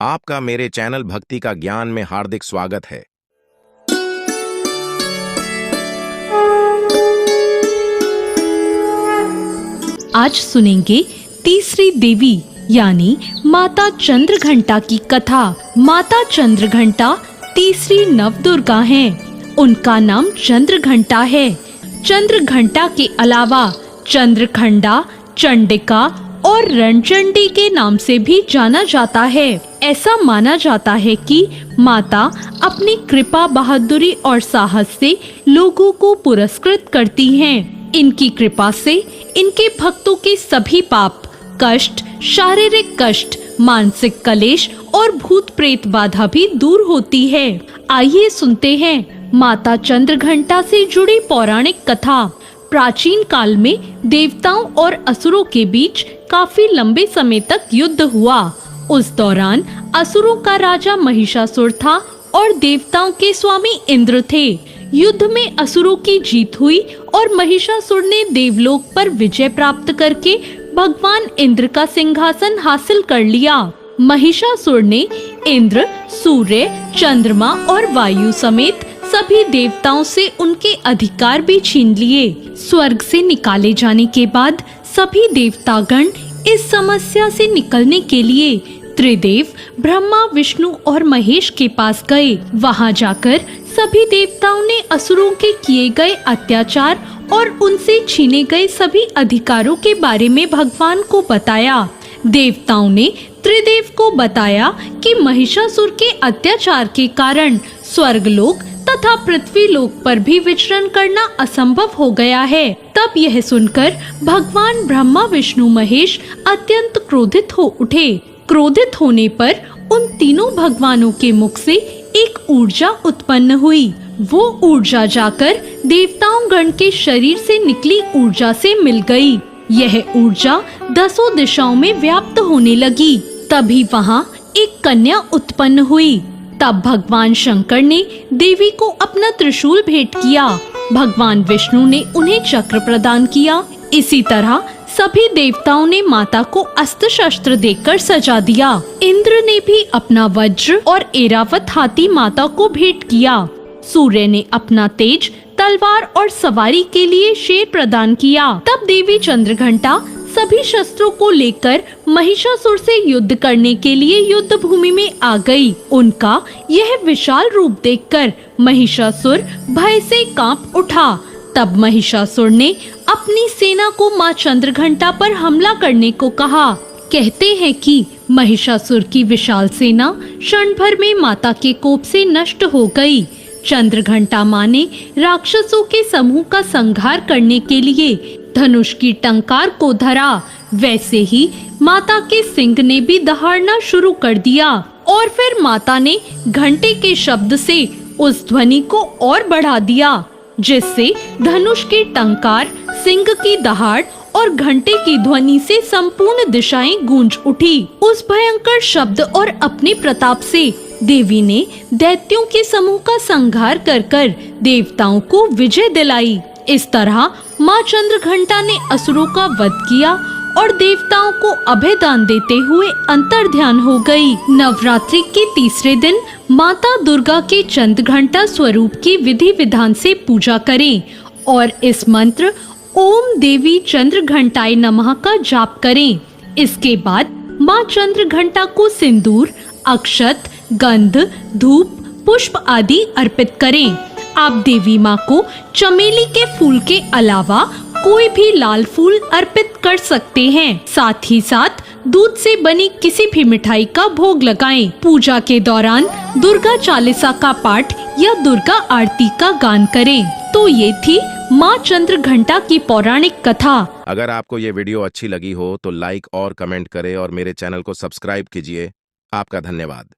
आपका मेरे चैनल भक्ति का ज्ञान में हार्दिक स्वागत है। आज सुनेंगे तीसरी देवी यानी माता चंद्रघंटा की कथा। माता चंद्रघंटा तीसरी नवदुर्गा हैं। उनका नाम चंद्रघंटा है। चंद्रघंटा के अलावा चंद्रखंडा, चंडिका और रणचंडी के नाम से भी जाना जाता है। ऐसा माना जाता है कि माता अपनी कृपा, बहादुरी और साहस से लोगों को पुरस्कृत करती हैं। इनकी कृपा से इनके भक्तों के सभी पाप, कष्ट, शारीरिक कष्ट, मानसिक कलेश और भूत प्रेत बाधा भी दूर होती है। आइए सुनते हैं माता चंद्रघंटा से जुड़ी पौराणिक कथा। प्राचीन काल में देवताओं और असुरों के बीच काफी लंबे समय तक युद्ध हुआ। उस दौरान असुरों का राजा महिषासुर था और देवताओं के स्वामी इंद्र थे। युद्ध में असुरों की जीत हुई और महिषासुर ने देवलोक पर विजय प्राप्त करके भगवान इंद्र का सिंहासन हासिल कर लिया। महिषासुर ने इंद्र, सूर्य, चंद्रमा और वायु समेत सभी देवताओं से उनके अधिकार भी छीन लिए। स्वर्ग से निकाले जाने के बाद सभी देवतागण इस समस्या से निकलने के लिए त्रिदेव ब्रह्मा, विष्णु और महेश के पास गए। वहां जाकर सभी देवताओं ने असुरों के किए गए अत्याचार और उनसे छीने गए सभी अधिकारों के बारे में भगवान को बताया। देवताओं ने त्रिदेव को बताया कि महिषासुर के अत्याचार के कारण स्वर्गलोक तथा पृथ्वी लोक पर भी विचरण करना असंभव हो गया है। तब यह सुनकर भगवान ब्रह्मा, विष्णु, महेश अत्यंत क्रोधित हो उठे। क्रोधित होने पर उन तीनों भगवानों के मुख से एक ऊर्जा उत्पन्न हुई। वो ऊर्जा जाकर देवताओं गण के शरीर से निकली ऊर्जा से मिल गई। यह ऊर्जा 10 दिशाओं में व्याप्त होने लगी। तभी वहाँ एक कन्या उत्पन्न हुई। तब भगवान शंकर ने देवी को अपना त्रिशूल भेंट किया। भगवान विष्णु ने उन्हें चक्र प्रदान किया। इसी तरह सभी देवताओं ने माता को अस्त्र शस्त्र देकर सजा दिया। इंद्र ने भी अपना वज्र और ऐरावत हाथी माता को भेंट किया। सूर्य ने अपना तेज, तलवार और सवारी के लिए शेर प्रदान किया। तब देवी चंद्रघंटा सभी शस्त्रों को लेकर महिषासुर से युद्ध करने के लिए युद्ध भूमि में आ गई। उनका यह विशाल रूप देखकर महिषासुर भय से कांप उठा। तब महिषासुर ने अपनी सेना को मां चंद्रघंटा पर हमला करने को कहा। कहते हैं कि महिषासुर की विशाल सेना क्षण भर में माता के कोप से नष्ट हो गई। चंद्रघंटा मां ने राक्षसों के समूह का संहार करने के लिए धनुष की टंकार को धरा। वैसे ही माता के सिंह ने भी दहाड़ना शुरू कर दिया और फिर माता ने घंटे के शब्द से उस ध्वनि को और बढ़ा दिया, जिससे धनुष की टंकार, सिंह की दहाड़ और घंटे की ध्वनि से संपूर्ण दिशाएं गूंज उठी। उस भयंकर शब्द और अपने प्रताप से देवी ने दैत्यों के समूह का संहार कर देवताओं को विजय दिलाई। इस तरह मां चंद्रघंटा ने असुरों का वध किया और देवताओं को अभय दान देते हुए अंतर्ध्यान हो गई। नवरात्रि के तीसरे दिन माता दुर्गा के चंद्रघंटा स्वरूप की विधि विधान से पूजा करें और इस मंत्र ओम देवी चंद्रघंटाय नमः का जाप करें। इसके बाद मां चंद्रघंटा को सिंदूर, अक्षत, गंध, धूप, पुष्प आदि अर्पित करें। आप देवी माँ को चमेली के फूल के अलावा कोई भी लाल फूल अर्पित कर सकते हैं। साथ ही साथ दूध से बनी किसी भी मिठाई का भोग लगाएं। पूजा के दौरान दुर्गा चालीसा का पाठ या दुर्गा आरती का गान करें। तो ये थी माँ चंद्रघंटा की पौराणिक कथा। अगर आपको ये वीडियो अच्छी लगी हो तो लाइक और कमेंट करें और मेरे चैनल को सब्सक्राइब कीजिए। आपका धन्यवाद।